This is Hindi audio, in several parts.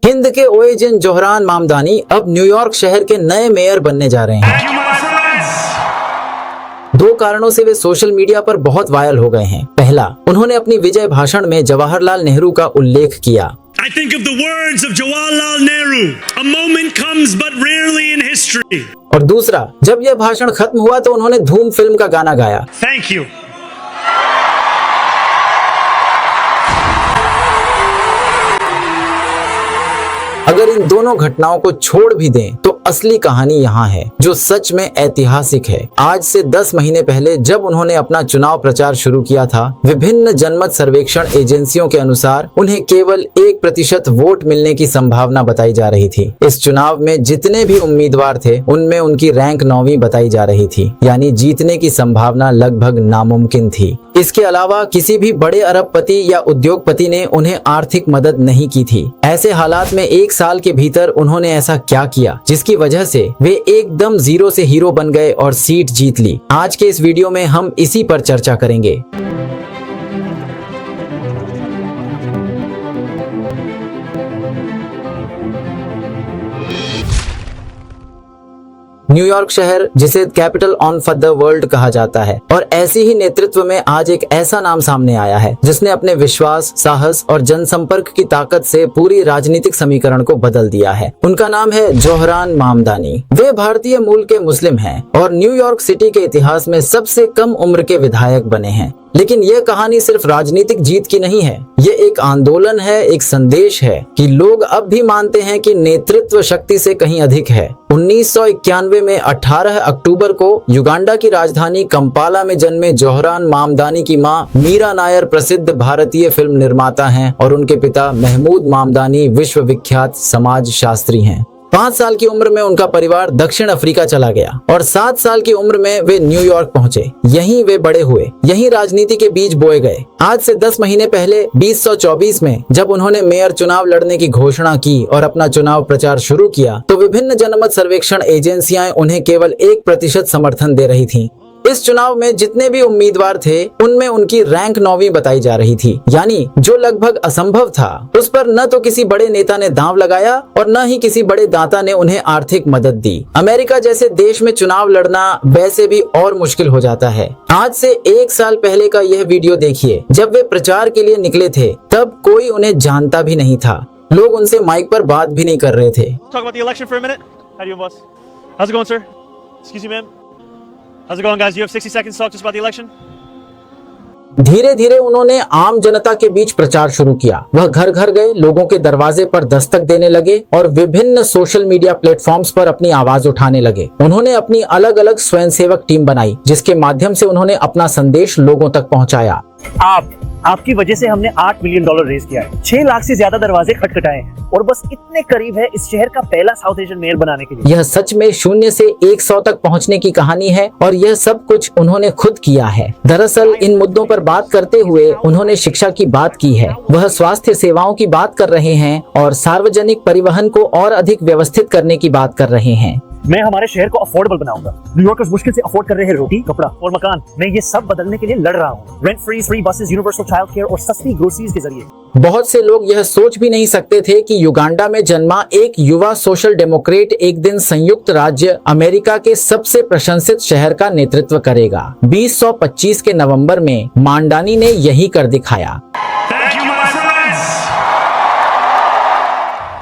हिंद के ओएजन जोहरान मामदानी अब न्यूयॉर्क शहर के नए मेयर बनने जा रहे हैं। दो कारणों से वे सोशल मीडिया पर बहुत वायरल हो गए हैं। पहला, उन्होंने अपनी विजय भाषण में जवाहरलाल नेहरू का उल्लेख किया। I think of the words of Jawaharlal Nehru. A moment comes but rarely in history. और दूसरा, जब यह भाषण खत्म हुआ तो उन्होंने धूम फिल्म का गाना गाया। Thank you. अगर इन दोनों घटनाओं को छोड़ भी दें तो असली कहानी यहाँ है, जो सच में ऐतिहासिक है। आज से 10 महीने पहले जब उन्होंने अपना चुनाव प्रचार शुरू किया था, विभिन्न जनमत सर्वेक्षण एजेंसियों के अनुसार उन्हें केवल 1% वोट मिलने की संभावना बताई जा रही थी। इस चुनाव में जितने भी उम्मीदवार थे उनमें उनकी रैंक 9वीं बताई जा रही थी, यानी जीतने की संभावना लगभग नामुमकिन थी। इसके अलावा किसी भी बड़े अरबपति या उद्योगपति ने उन्हें आर्थिक मदद नहीं की थी। ऐसे हालात में 1 साल के भीतर उन्होंने ऐसा क्या किया जिसकी वजह से वे एकदम जीरो से हीरो बन गए और सीट जीत ली। आज के इस वीडियो में हम इसी पर चर्चा करेंगे। न्यूयॉर्क शहर, जिसे कैपिटल ऑफ द वर्ल्ड कहा जाता है, और ऐसे ही नेतृत्व में आज एक ऐसा नाम सामने आया है जिसने अपने विश्वास, साहस और जनसंपर्क की ताकत से पूरी राजनीतिक समीकरण को बदल दिया है। उनका नाम है जोहरान मामदानी। वे भारतीय मूल के मुस्लिम हैं और न्यूयॉर्क सिटी के इतिहास में सबसे कम उम्र के विधायक बने हैं। लेकिन यह कहानी सिर्फ राजनीतिक जीत की नहीं है, ये एक आंदोलन है, एक संदेश है कि लोग अब भी मानते हैं कि नेतृत्व शक्ति से कहीं अधिक है। 1991 में 18 अक्टूबर को युगांडा की राजधानी कंपाला में जन्मे जोहरान मामदानी की मां मीरा नायर प्रसिद्ध भारतीय फिल्म निर्माता हैं और उनके पिता महमूद मामदानी विश्वविख्यात समाज शास्त्री हैं। 5 साल की उम्र में उनका परिवार दक्षिण अफ्रीका चला गया और 7 साल की उम्र में वे न्यूयॉर्क पहुंचे। यहीं वे बड़े हुए, यहीं राजनीति के बीज बोए गए। आज से 10 महीने पहले 2024 में जब उन्होंने मेयर चुनाव लड़ने की घोषणा की और अपना चुनाव प्रचार शुरू किया तो विभिन्न जनमत सर्वेक्षण एजेंसियां उन्हें केवल 1% समर्थन दे रही थीं। इस चुनाव में जितने भी उम्मीदवार थे उनमें उनकी रैंक 9वीं बताई जा रही थी, यानी जो लगभग असंभव था। उस पर न तो किसी बड़े नेता ने दांव लगाया और न ही किसी बड़े दाता ने उन्हें आर्थिक मदद दी। अमेरिका जैसे देश में चुनाव लड़ना वैसे भी और मुश्किल हो जाता है। आज से 1 साल पहले का यह वीडियो देखिए। जब वे प्रचार के लिए निकले थे तब कोई उन्हें जानता भी नहीं था। लोग उनसे माइक पर बात भी नहीं कर रहे थे। How's it going, guys? You have 60 seconds to talk to us about the election? धीरे धीरे उन्होंने आम जनता के बीच प्रचार शुरू किया। वह घर घर गए, लोगों के दरवाजे पर दस्तक देने लगे और विभिन्न सोशल मीडिया प्लेटफॉर्म्स पर अपनी आवाज उठाने लगे। उन्होंने अपनी अलग अलग स्वयंसेवक टीम बनाई जिसके माध्यम से उन्होंने अपना संदेश लोगों तक पहुंचाया। आपकी वजह से हमने $8 मिलियन रेज किया है, 6 लाख से ज्यादा दरवाजे खटखटाए हैं और बस इतने करीब है इस शहर का पहला साउथ एशियन मेयर बनाने के लिए। यह सच में 0 से 100 तक पहुंचने की कहानी है और यह सब कुछ उन्होंने खुद किया है। दरअसल इन मुद्दों पर बात करते हुए उन्होंने शिक्षा की बात की है, वह स्वास्थ्य सेवाओं की बात कर रहे हैं और सार्वजनिक परिवहन को और अधिक व्यवस्थित करने की बात कर रहे हैं। मैं हमारे शहर को अफोर्डेबल बनाऊंगा। न्यूयॉर्कर्स मुश्किल से अफोर्ड कर रहे हैं रोटी, कपड़ा और मकान। मैं ये सब बदलने के लिए लड़ रहा हूँ। Rent free buses, universal child care और सस्ती ग्रोसरीज के जरिए। बहुत से लोग यह सोच भी नहीं सकते थे कि युगांडा में जन्मा एक युवा सोशल डेमोक्रेट एक दिन संयुक्त राज्य अमेरिका के सबसे प्रशंसित शहर का नेतृत्व करेगा। 2025 के नवंबर में मामदानी ने यही कर दिखाया।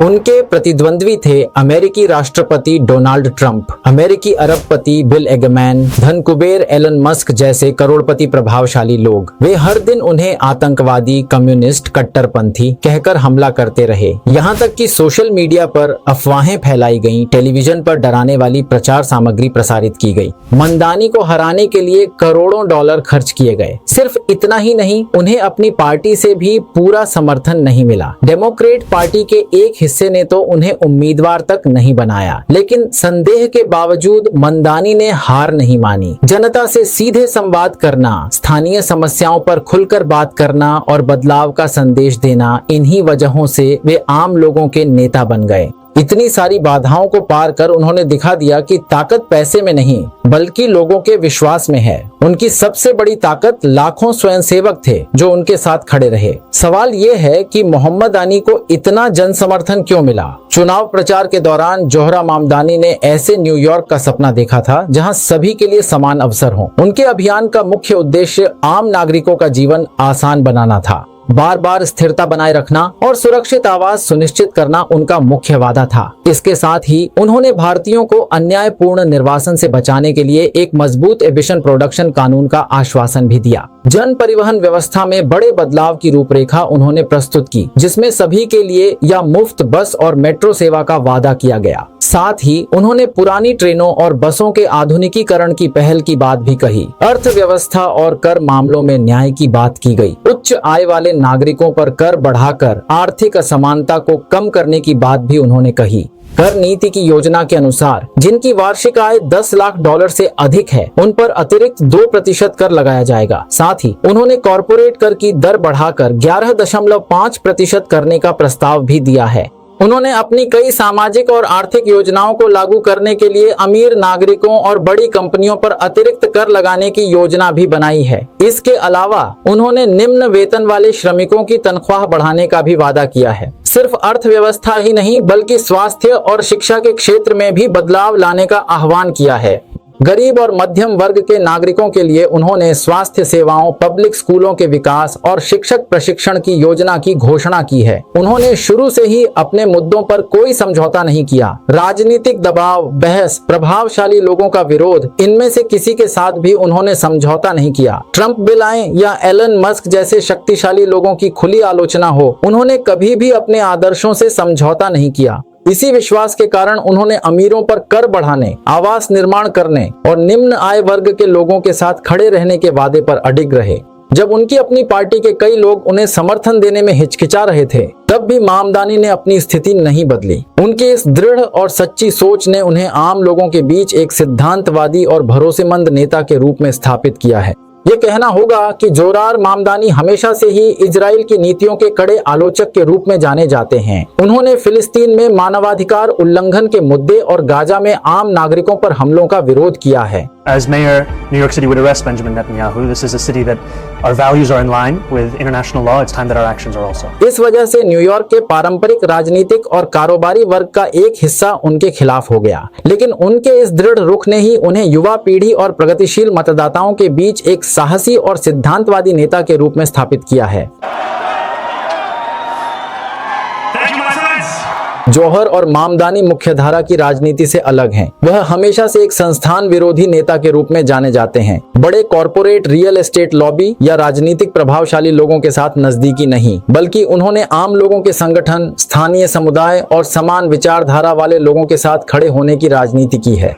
उनके प्रतिद्वंद्वी थे अमेरिकी राष्ट्रपति डोनाल्ड ट्रंप, अमेरिकी अरबपति बिल एगमैन, धन कुबेर एलन मस्क जैसे करोड़पति प्रभावशाली लोग। वे हर दिन उन्हें आतंकवादी, कम्युनिस्ट, कट्टरपंथी कहकर हमला करते रहे। यहाँ तक कि सोशल मीडिया पर अफवाहें फैलाई गईं, टेलीविजन पर डराने वाली प्रचार सामग्री प्रसारित की गई। मामदानी को हराने के लिए करोड़ों डॉलर खर्च किए गए। सिर्फ इतना ही नहीं, उन्हें अपनी पार्टी से भी पूरा समर्थन नहीं मिला। डेमोक्रेट पार्टी के एक हिस्से ने तो उन्हें उम्मीदवार तक नहीं बनाया, लेकिन संदेह के बावजूद मामदानी ने हार नहीं मानी। जनता से सीधे संवाद करना, स्थानीय समस्याओं पर खुलकर बात करना और बदलाव का संदेश देना, इन्हीं वजहों से वे आम लोगों के नेता बन गए। इतनी सारी बाधाओं को पार कर उन्होंने दिखा दिया कि ताकत पैसे में नहीं बल्कि लोगों के विश्वास में है। उनकी सबसे बड़ी ताकत लाखों स्वयंसेवक थे जो उनके साथ खड़े रहे। सवाल ये है कि मोहम्मद अली को इतना जन समर्थन क्यों मिला? चुनाव प्रचार के दौरान जोहरा मामदानी ने ऐसे न्यूयॉर्क का सपना देखा था जहां सभी के लिए समान अवसर हो। उनके अभियान का मुख्य उद्देश्य आम नागरिकों का जीवन आसान बनाना था। बार बार स्थिरता बनाए रखना और सुरक्षित आवास सुनिश्चित करना उनका मुख्य वादा था। इसके साथ ही उन्होंने भारतीयों को अन्यायपूर्ण निर्वासन से बचाने के लिए एक मजबूत एमिशन प्रोडक्शन कानून का आश्वासन भी दिया। जन परिवहन व्यवस्था में बड़े बदलाव की रूपरेखा उन्होंने प्रस्तुत की, जिसमें सभी के लिए या मुफ्त बस और मेट्रो सेवा का वादा किया गया। साथ ही उन्होंने पुरानी ट्रेनों और बसों के आधुनिकीकरण की पहल की बात भी कही। अर्थव्यवस्था और कर मामलों में न्याय की बात की गई। उच्च आय वाले नागरिकों पर कर बढ़ाकर आर्थिक असमानता को कम करने की बात भी उन्होंने कही। कर नीति की योजना के अनुसार जिनकी वार्षिक आय $10 लाख से अधिक है, उन पर अतिरिक्त 2% कर लगाया जाएगा। साथ ही उन्होंने कॉरपोरेट कर की दर बढ़ाकर 11.5% करने का प्रस्ताव भी दिया है। उन्होंने अपनी कई सामाजिक और आर्थिक योजनाओं को लागू करने के लिए अमीर नागरिकों और बड़ी कंपनियों पर अतिरिक्त कर लगाने की योजना भी बनाई है। इसके अलावा उन्होंने निम्न वेतन वाले श्रमिकों की तनख्वाह बढ़ाने का भी वादा किया है। सिर्फ अर्थव्यवस्था ही नहीं बल्कि स्वास्थ्य और शिक्षा के क्षेत्र में भी बदलाव लाने का आह्वान किया है। गरीब और मध्यम वर्ग के नागरिकों के लिए उन्होंने स्वास्थ्य सेवाओं, पब्लिक स्कूलों के विकास और शिक्षक प्रशिक्षण की योजना की घोषणा की है। उन्होंने शुरू से ही अपने मुद्दों पर कोई समझौता नहीं किया। राजनीतिक दबाव, बहस, प्रभावशाली लोगों का विरोध, इनमें से किसी के साथ भी उन्होंने समझौता नहीं किया। ट्रंप बिल आए या एलन मस्क जैसे शक्तिशाली लोगों की खुली आलोचना हो, उन्होंने कभी भी अपने आदर्शों से समझौता नहीं किया। इसी विश्वास के कारण उन्होंने अमीरों पर कर बढ़ाने, आवास निर्माण करने और निम्न आय वर्ग के लोगों के साथ खड़े रहने के वादे पर अडिग रहे। जब उनकी अपनी पार्टी के कई लोग उन्हें समर्थन देने में हिचकिचा रहे थे, तब भी मामदानी ने अपनी स्थिति नहीं बदली। उनकी इस दृढ़ और सच्ची सोच ने उन्हें आम लोगों के बीच एक सिद्धांतवादी और भरोसेमंद नेता के रूप में स्थापित किया है। ये कहना होगा कि जोरार मामदानी हमेशा से ही इजराइल की नीतियों के कड़े आलोचक के रूप में जाने जाते हैं। उन्होंने फिलिस्तीन में मानवाधिकार उल्लंघन के मुद्दे और गाजा में आम नागरिकों पर हमलों का विरोध किया है। As mayor, New York City would arrest Benjamin Netanyahu. This is a city that our values are in line with international law. It's time that our actions are also. इस वजह से न्यूयॉर्क के पारंपरिक राजनीतिक और कारोबारी वर्ग का एक हिस्सा उनके खिलाफ हो गया, लेकिन उनके इस दृढ़ रुख ने ही उन्हें युवा पीढ़ी और प्रगतिशील मतदाताओं के बीच एक साहसी और सिद्धांतवादी नेता के रूप में स्थापित किया है। Thank you, my friends. जौहर और मामदानी मुख्यधारा की राजनीति से अलग हैं। वह हमेशा से एक संस्थान विरोधी नेता के रूप में जाने जाते हैं। बड़े कॉरपोरेट, रियल एस्टेट लॉबी या राजनीतिक प्रभावशाली लोगों के साथ नजदीकी नहीं, बल्कि उन्होंने आम लोगों के संगठन, स्थानीय समुदाय और समान विचारधारा वाले लोगों के साथ खड़े होने की राजनीति की है।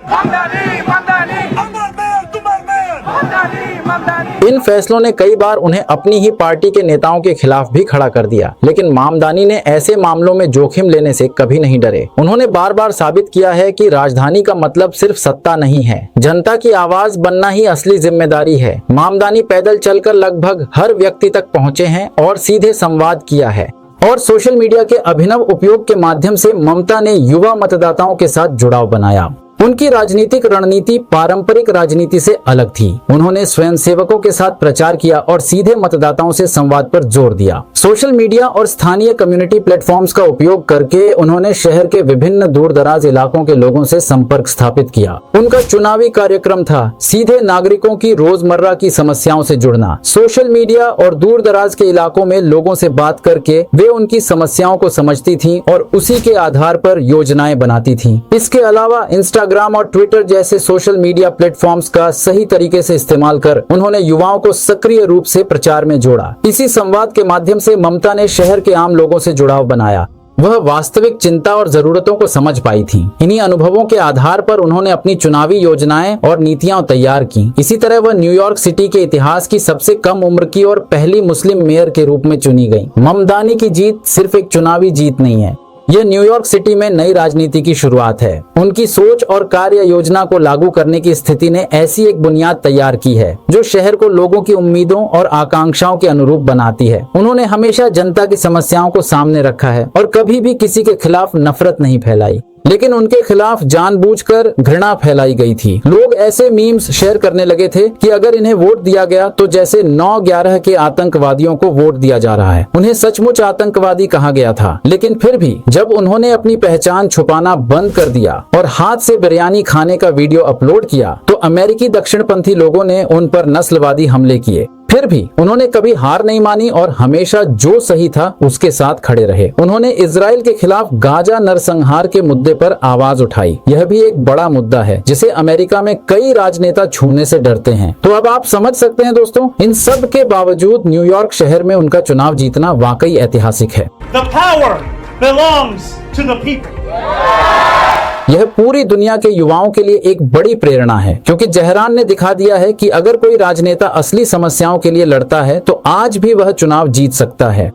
इन फैसलों ने कई बार उन्हें अपनी ही पार्टी के नेताओं के खिलाफ भी खड़ा कर दिया, लेकिन मामदानी ने ऐसे मामलों में जोखिम लेने से कभी नहीं डरे। उन्होंने बार बार साबित किया है कि राजधानी का मतलब सिर्फ सत्ता नहीं है, जनता की आवाज बनना ही असली जिम्मेदारी है। मामदानी पैदल चलकर लगभग हर व्यक्ति तक पहुंचे हैं और सीधे संवाद किया है, और सोशल मीडिया के अभिनव उपयोग के माध्यम से ममता ने युवा मतदाताओं के साथ जुड़ाव बनाया। उनकी राजनीतिक रणनीति पारंपरिक राजनीति से अलग थी। उन्होंने स्वयंसेवकों के साथ प्रचार किया और सीधे मतदाताओं से संवाद पर जोर दिया। सोशल मीडिया और स्थानीय कम्युनिटी प्लेटफॉर्म्स का उपयोग करके उन्होंने शहर के विभिन्न दूर दराज इलाकों के लोगों से संपर्क स्थापित किया। उनका चुनावी कार्यक्रम था सीधे नागरिकों की रोजमर्रा की समस्याओं से जुड़ना। सोशल मीडिया और दूर दराज के इलाकों में लोगों से बात करके वे उनकी समस्याओं को समझती थी और उसी के आधार पर योजनाएं बनाती थी। इसके अलावा इंस्टाग्राम और ट्विटर जैसे सोशल मीडिया प्लेटफॉर्म्स का सही तरीके से इस्तेमाल कर उन्होंने युवाओं को सक्रिय रूप से प्रचार में जोड़ा। इसी संवाद के माध्यम से ममता ने शहर के आम लोगों से जुड़ाव बनाया। वह वास्तविक चिंता और जरूरतों को समझ पाई थी। इन्हीं अनुभवों के आधार पर उन्होंने अपनी चुनावी योजनाएं और नीतियां तैयार की। इसी तरह वह न्यूयॉर्क सिटी के इतिहास की सबसे कम उम्र की और पहली मुस्लिम मेयर के रूप में चुनी गई। ममदानी की जीत सिर्फ एक चुनावी जीत नहीं है, यह न्यूयॉर्क सिटी में नई राजनीति की शुरुआत है। उनकी सोच और कार्य योजना को लागू करने की स्थिति ने ऐसी एक बुनियाद तैयार की है जो शहर को लोगों की उम्मीदों और आकांक्षाओं के अनुरूप बनाती है। उन्होंने हमेशा जनता की समस्याओं को सामने रखा है और कभी भी किसी के खिलाफ नफरत नहीं फैलाई, लेकिन उनके खिलाफ जानबूझकर घृणा फैलाई गई थी। लोग ऐसे मीम्स शेयर करने लगे थे कि अगर इन्हें वोट दिया गया तो जैसे 9/11 के आतंकवादियों को वोट दिया जा रहा है। उन्हें सचमुच आतंकवादी कहा गया था, लेकिन फिर भी जब उन्होंने अपनी पहचान छुपाना बंद कर दिया और हाथ से बिरयानी खाने का वीडियो अपलोड किया तो अमेरिकी दक्षिणपंथी लोगों ने उन पर नस्लवादी हमले किए। फिर भी उन्होंने कभी हार नहीं मानी और हमेशा जो सही था उसके साथ खड़े रहे। उन्होंने इजराइल के खिलाफ गाजा नरसंहार के मुद्दे पर आवाज उठाई। यह भी एक बड़ा मुद्दा है जिसे अमेरिका में कई राजनेता छूने से डरते हैं। तो अब आप समझ सकते हैं दोस्तों, इन सब के बावजूद न्यूयॉर्क शहर में उनका चुनाव जीतना वाकई ऐतिहासिक है। The power belongs to the people. यह पूरी दुनिया के युवाओं के लिए एक बड़ी प्रेरणा है, क्योंकि जहरान ने दिखा दिया है कि अगर कोई राजनेता असली समस्याओं के लिए लड़ता है तो आज भी वह चुनाव जीत सकता है।